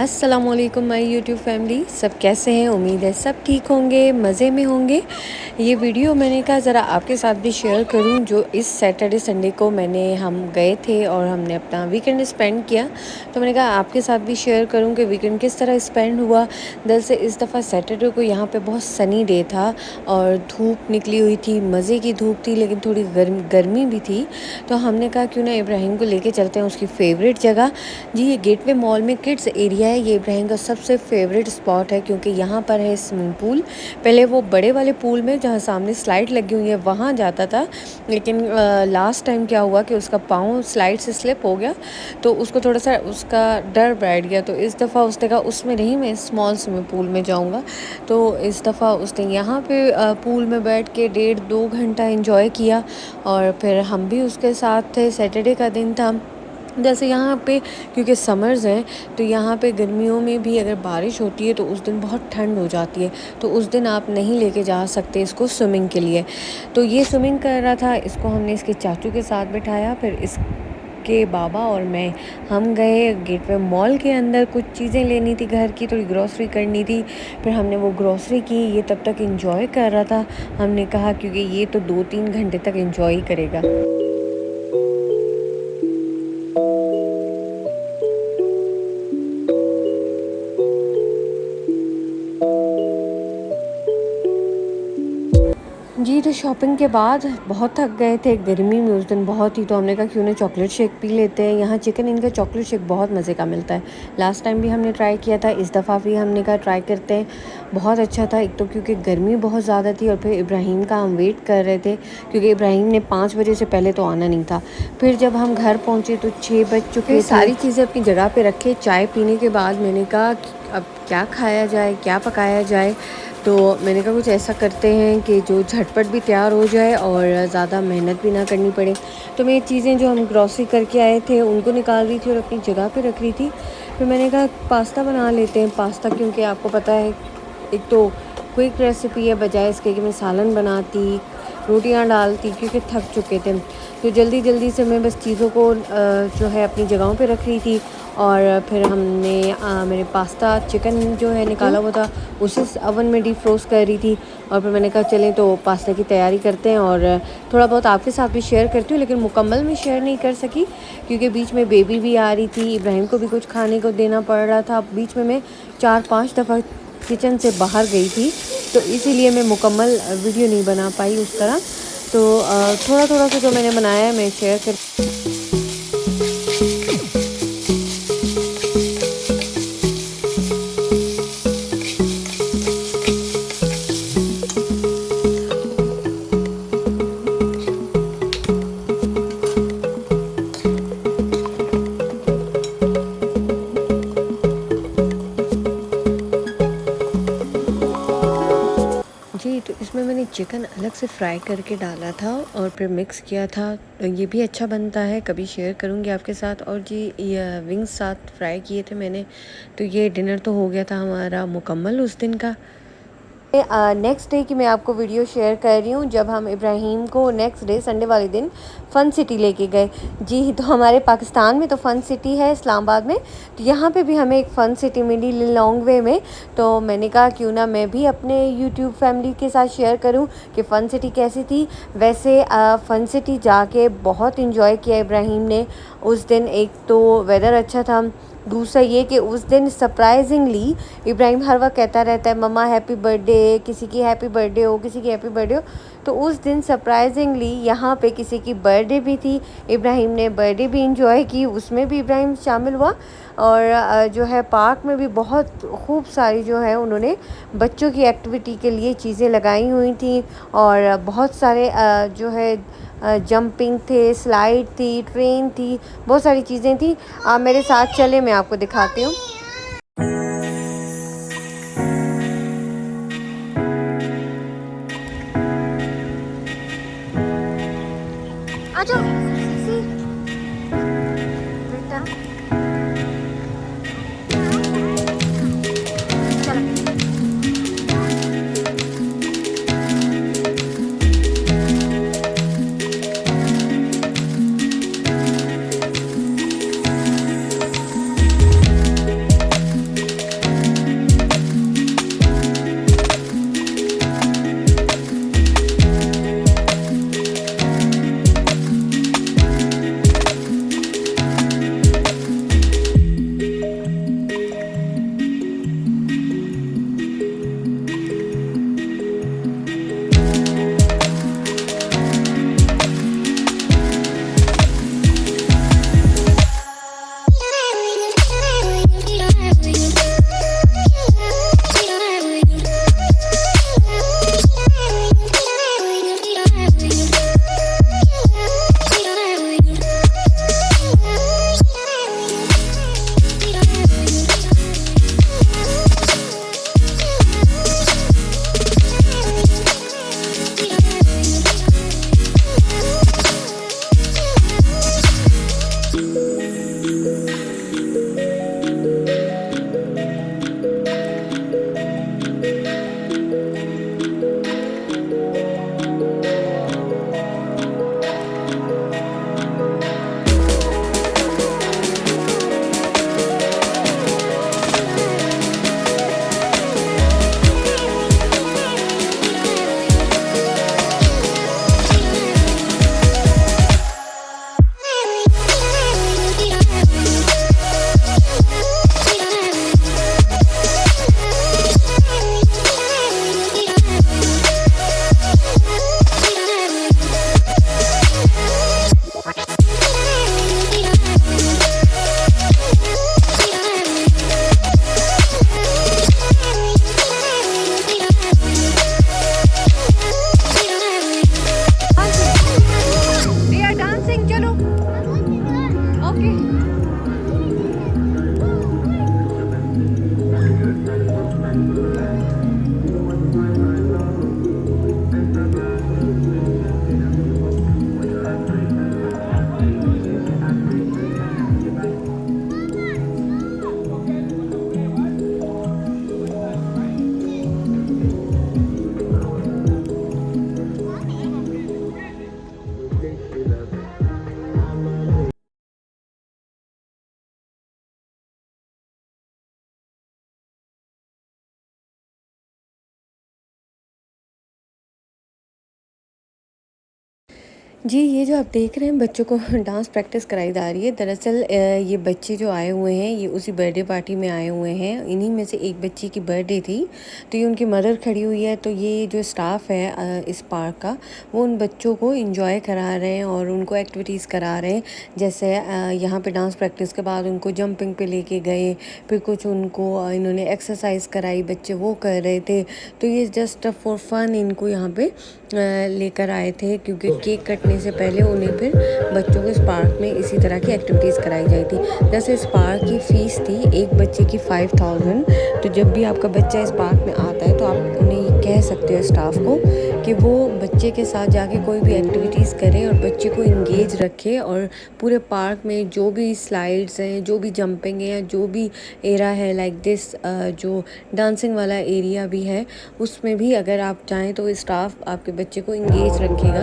अस्सलामुअलैकुम my YouTube family, सब कैसे हैं। उम्मीद है सब ठीक होंगे, मज़े में होंगे। ये वीडियो मैंने कहा ज़रा आपके साथ भी शेयर करूं। जो इस सैटरडे संडे को हम गए थे और हमने अपना वीकेंड स्पेंड किया, तो मैंने कहा आपके साथ भी शेयर करूं कि वीकेंड किस तरह स्पेंड हुआ। दरअसल इस दफ़ा सैटरडे को यहाँ पे बहुत सनी डे था और धूप निकली हुई थी, मज़े की धूप थी, लेकिन थोड़ी गर्मी भी थी। तो हमने कहा क्यों ना इब्राहिम को लेके चलते हैं उसकी फ़ेवरेट जगह। जी, ये गेटवे मॉल में किड्स एरिया है। ये इब्राहिम का सबसे फेवरेट स्पॉट है क्योंकि यहाँ पर है स्विमिंग पूल। पहले वो बड़े वाले पूल में जहाँ सामने स्लाइड लगी हुई है वहाँ जाता था, लेकिन लास्ट टाइम क्या हुआ कि उसका पाँव स्लाइड से स्लिप हो गया, तो उसको थोड़ा सा उसका डर बैठ गया। तो इस दफ़ा उसने कहा उसमें नहीं, मैं स्मॉल स्विमिंग पूल में जाऊँगा। तो इस दफ़ा उसने यहाँ पे पूल में बैठ के 1.5-2 घंटा एंजॉय किया और फिर हम भी उसके साथ थे। सैटरडे का दिन था। जैसे यहाँ पे क्योंकि समर्स हैं, तो यहाँ पे गर्मियों में भी अगर बारिश होती है तो उस दिन बहुत ठंड हो जाती है, तो उस दिन आप नहीं लेके जा सकते इसको स्विमिंग के लिए। तो ये स्विमिंग कर रहा था, इसको हमने इसके चाचू के साथ बिठाया, फिर इसके बाबा और मैं हम गए गेटवे मॉल के अंदर। कुछ चीज़ें लेनी थी, घर की थोड़ी ग्रॉसरी करनी थी, फिर हमने वो ग्रॉसरी की। ये तब तक इंजॉय कर रहा था। हमने कहा क्योंकि ये तो 2-3 घंटे तक इंजॉय ही करेगा। जी, तो शॉपिंग के बाद बहुत थक गए थे गर्मी में उस दिन बहुत ही, तो हमने कहा क्यों ना चॉकलेट शेक पी लेते हैं। यहाँ चिकन इनका चॉकलेट शेक बहुत मज़े का मिलता है। लास्ट टाइम भी हमने ट्राई किया था, इस दफ़ा भी हमने कहा ट्राई करते हैं। बहुत अच्छा था। एक तो क्योंकि गर्मी बहुत ज़्यादा थी और फिर इब्राहिम का हम वेट कर रहे थे क्योंकि इब्राहिम ने 5 बजे से पहले तो आना नहीं था। फिर जब हम घर पहुँचे तो 6 बज चुके थे। सारी चीज़ें अपनी जगह पे रखे। चाय पीने के बाद मैंने कहा अब क्या खाया जाए, क्या पकाया जाए। तो मैंने कहा कुछ ऐसा करते हैं कि जो झटपट भी तैयार हो जाए और ज़्यादा मेहनत भी ना करनी पड़े। तो मैं ये चीज़ें जो हम ग्रॉसरी करके आए थे उनको निकाल रही थी और अपनी जगह पे रख रही थी। फिर मैंने कहा पास्ता बना लेते हैं। पास्ता क्योंकि आपको पता है एक तो क्विक रेसिपी है, बजाय इसके कि मैं सालन बनाती, रोटियां डालती, क्योंकि थक चुके थे। तो जल्दी जल्दी से मैं बस चीज़ों को जो है अपनी जगहों पे रख रही थी। और फिर हमने मैंने पास्ता चिकन जो है निकाला हुआ था उसे ओवन में डीफ्रोस्ट कर रही थी। और फिर मैंने कहा चलें तो पास्ता की तैयारी करते हैं और थोड़ा बहुत आपके साथ भी शेयर करती हूँ, लेकिन मुकम्मल में शेयर नहीं कर सकी क्योंकि बीच में बेबी भी आ रही थी, इब्राहिम को भी कुछ खाने को देना पड़ रहा था। बीच में मैं 4-5 दफ़ा किचन से बाहर गई थी, तो इसीलिए मैं मुकम्मल वीडियो नहीं बना पाई उस तरह। तो थोड़ा थोड़ा सा जो मैंने बनाया है मैं शेयर कर। जी, तो इसमें मैंने चिकन अलग से फ्राई करके डाला था और फिर मिक्स किया था। ये भी अच्छा बनता है, कभी शेयर करूँगी आपके साथ। और जी, ये विंग्स साथ फ्राई किए थे मैंने। तो ये डिनर तो हो गया था हमारा मुकम्मल उस दिन का। नेक्स्ट डे की मैं आपको वीडियो शेयर कर रही हूँ जब हम इब्राहिम को नेक्स्ट डे संडे वाले दिन फ़न सिटी लेके गए। जी, तो हमारे पाकिस्तान में तो फ़न सिटी है इस्लामाबाद में, तो यहाँ पे भी हमें एक फ़न सिटी मिली लॉन्ग वे में। तो मैंने कहा क्यों ना मैं भी अपने यूट्यूब फैमिली के साथ शेयर करूँ कि फ़न सिटी कैसी थी। वैसे फ़न सिटी जाके बहुत इंजॉय किया इब्राहिम ने उस दिन। एक तो वेदर अच्छा था, दूसरा ये कि उस दिन सरप्राइजिंगली इब्राहिम हर वक्त कहता रहता है मम्मा हैप्पी बर्थडे, किसी की हैप्पी बर्थडे हो, किसी की हैप्पी बर्थडे हो। तो उस दिन सरप्राइजिंगली यहाँ पे किसी की बर्थडे भी थी। इब्राहिम ने बर्थडे भी इंजॉय की, उसमें भी इब्राहिम शामिल हुआ। और जो है पार्क में भी बहुत खूब सारी जो है उन्होंने बच्चों की एक्टिविटी के लिए चीज़ें लगाई हुई थी। और बहुत सारे जो है जंपिंग थे, स्लाइड थी, ट्रेन थी, बहुत सारी चीज़ें थी। आप मेरे साथ चले, मैं आपको दिखाती हूँ। आ जाओ बेटा, चलो। जी, ये जो आप देख रहे हैं बच्चों को डांस प्रैक्टिस कराई जा रही है। दरअसल ये बच्चे जो आए हुए हैं ये उसी बर्थडे पार्टी में आए हुए हैं। इन्हीं में से एक बच्ची की बर्थडे थी, तो ये उनकी मदर खड़ी हुई है। तो ये जो स्टाफ है इस पार्क का, वो उन बच्चों को एंजॉय करा रहे हैं और उनको एक्टिविटीज़ करा रहे हैं। जैसे यहाँ पे डांस प्रैक्टिस के बाद उनको जंपिंग पे लेके गए, फिर कुछ उनको इन्होंने एक्सरसाइज कराई, बच्चे वो कर रहे थे। तो ये जस्ट फॉर फन इनको यहाँ पे लेकर आए थे, क्योंकि केक कटने से पहले उन्हें फिर बच्चों को इस पार्क में इसी तरह की एक्टिविटीज़ कराई जाई थी। जैसे इस पार्क की फ़ीस थी एक बच्चे की 5000। तो जब भी आपका बच्चा इस पार्क में आता है तो आप उन्हें ये कह सकते हो स्टाफ को कि वो बच्चे के साथ जाके कोई भी एक्टिविटीज़ करें और बच्चे को इंगेज रखें। और पूरे पार्क में जो भी स्लाइड्स हैं, जो भी जंपिंग है, जो भी एरा है लाइक दिस, जो डांसिंग वाला एरिया भी है, उसमें भी अगर आप चाहें तो स्टाफ आपके बच्चे को इंगेज रखेगा।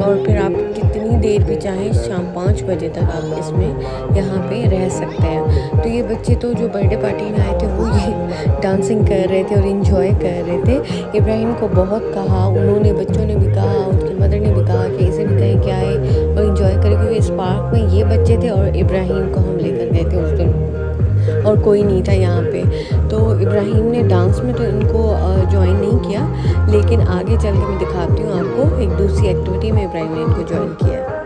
और फिर आप कितनी देर भी चाहें, शाम 5 बजे तक आप इसमें यहाँ पे रह सकते हैं। तो ये बच्चे तो जो बर्थडे पार्टी में आए थे वो ये डांसिंग कर रहे थे और इन्जॉय कर रहे थे। इब्राहिम को बहुत कहा, उन्होंने बच्चों ने भी कहा, उसकी मदर ने भी कहा कि इसे भी कहीं क्या है और इन्जॉय करें, क्योंकि इस पार्क में ये बच्चे थे और इब्राहिम को हम लेकर गए थे उस दिन और कोई नहीं था यहाँ पे। तो इब्राहिम ने डांस में तो इनको जॉइन नहीं किया, लेकिन आगे चल के मैं दिखाती हूँ आपको एक दूसरी एक्टिविटी में इब्राहिम ने इनको जॉइन किया है।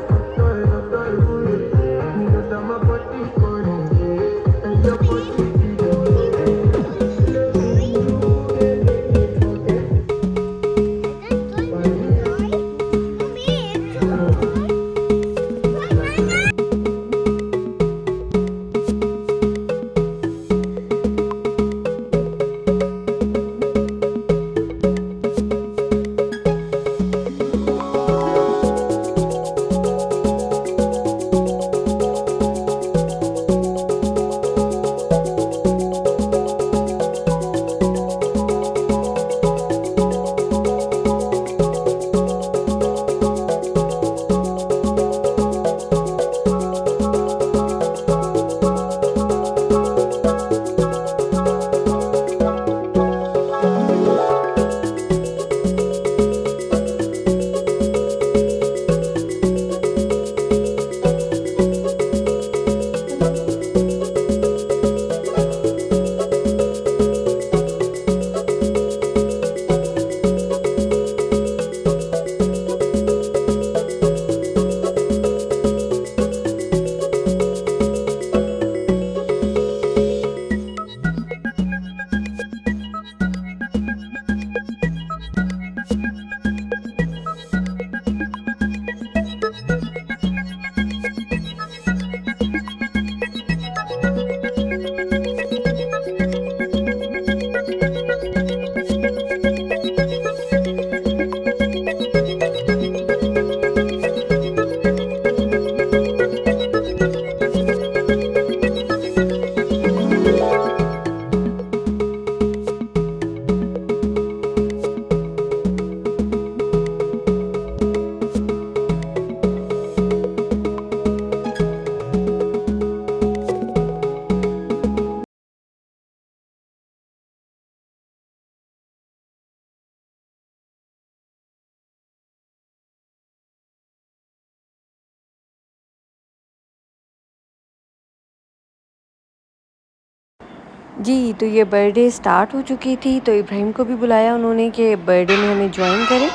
जी, तो ये बर्थडे स्टार्ट हो चुकी थी, तो इब्राहिम को भी बुलाया उन्होंने कि बर्थडे में हमें जॉइन करें।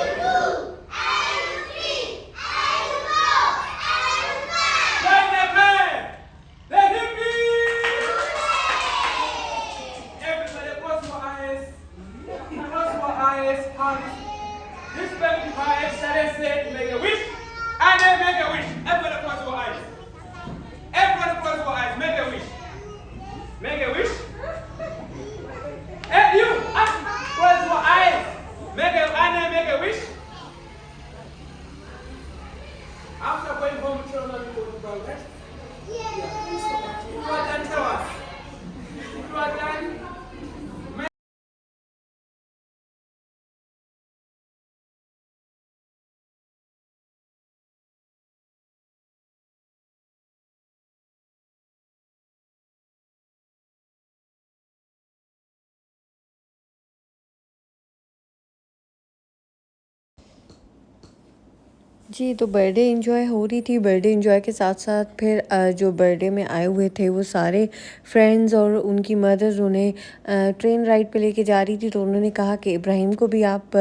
Make a wish. Hey, you! Close your eyes. Make a wish. After going home, tell me to go to bed. Yeah. If you are done, tell us. If you are done, जी, तो birthday enjoy हो रही थी। Birthday enjoy के साथ-साथ फिर जो birthday में आए हुए थे वो सारे फ्रेंड्स और उनकी मदर्स उन्हें ट्रेन राइड पे लेके जा रही थी। तो उन्होंने कहा कि इब्राहिम को भी आप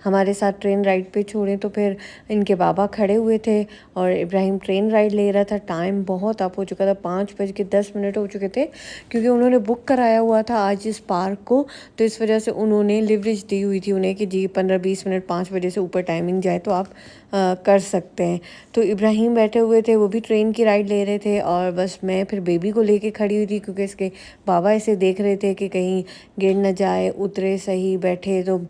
हमारे साथ ट्रेन राइड पे छोड़ें। तो फिर इनके बाबा खड़े हुए थे और इब्राहिम ट्रेन राइड ले रहा था। टाइम बहुत अप हो चुका था, 5:10 हो चुके थे क्योंकि उन्होंने बुक कराया हुआ था आज इस पार्क को। तो इस वजह से उन्होंने लिवरेज दी हुई थी उन्हें कि जी 15-20 मिनट 5 बजे से ऊपर टाइमिंग जाए तो आप कर सकते हैं। तो इब्राहिम बैठे हुए थे, वो भी ट्रेन की राइड ले रहे थे और बस मैं फिर बेबी को लेके खड़ी हुई थी क्योंकि इसके बाबा इसे देख रहे थे कि कहीं गिर ना जाए, उतरे सही बैठे। तो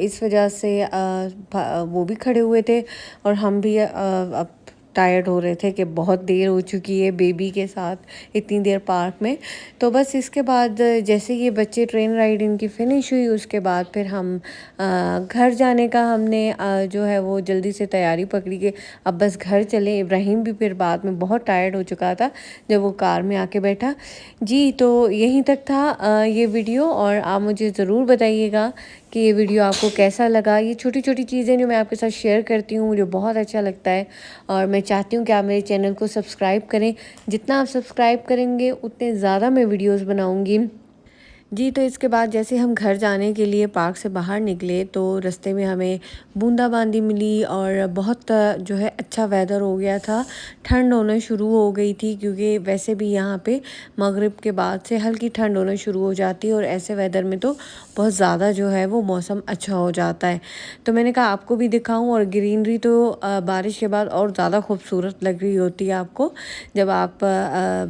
इस वजह से वो भी खड़े हुए थे और हम भी अब टायर्ड हो रहे थे कि बहुत देर हो चुकी है बेबी के साथ इतनी देर पार्क में। तो बस इसके बाद जैसे ये बच्चे ट्रेन राइड इनकी फ़िनिश हुई उसके बाद फिर हम घर जाने का हमने जो है वो जल्दी से तैयारी पकड़ी कि अब बस घर चलें। इब्राहिम भी फिर बाद में बहुत टायर्ड हो चुका था जब वो कार में आके बैठा। जी, तो यहीं तक था ये वीडियो और आप मुझे ज़रूर बताइएगा कि ये वीडियो आपको कैसा लगा। ये छोटी-छोटी चीज़ें जो मैं आपके साथ शेयर करती हूँ मुझे बहुत अच्छा लगता है और मैं चाहती हूँ कि आप मेरे चैनल को सब्सक्राइब करें। जितना आप सब्सक्राइब करेंगे उतने ज़्यादा मैं वीडियोज़ बनाऊँगी। जी, तो इसके बाद जैसे हम घर जाने के लिए पार्क से बाहर निकले तो रास्ते में हमें बूंदाबांदी मिली और बहुत जो है अच्छा वेदर हो गया था। ठंड होना शुरू हो गई थी क्योंकि वैसे भी यहाँ पे मगरिब के बाद से हल्की ठंड होना शुरू हो जाती है और ऐसे वेदर में तो बहुत ज़्यादा जो है वो मौसम अच्छा हो जाता है। तो मैंने कहा आपको भी दिखाऊँ और ग्रीनरी तो बारिश के बाद और ज़्यादा खूबसूरत लग रही होती है आपको जब आप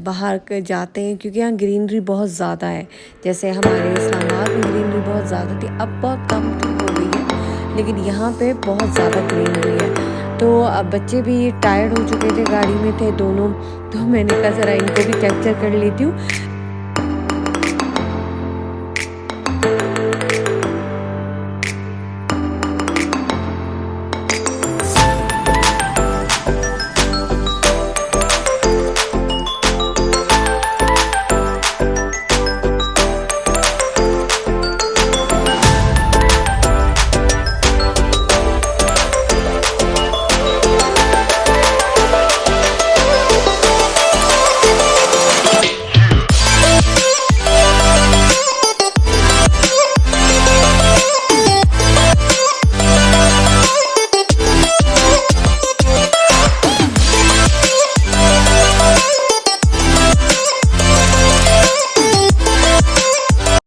बाहर जाते हैं क्योंकि यहाँ ग्रीनरी बहुत ज़्यादा है। जैसे हमारे इस्लामाबाद में ग्रीनरी बहुत ज़्यादा थी, अब बहुत कम हो गई है, लेकिन यहाँ पे बहुत ज़्यादा ग्रीनरी है। तो अब बच्चे भी टायर्ड हो चुके थे, गाड़ी में थे दोनों, तो मैंने कहा ज़रा इनको भी कैप्चर कर लेती हूँ।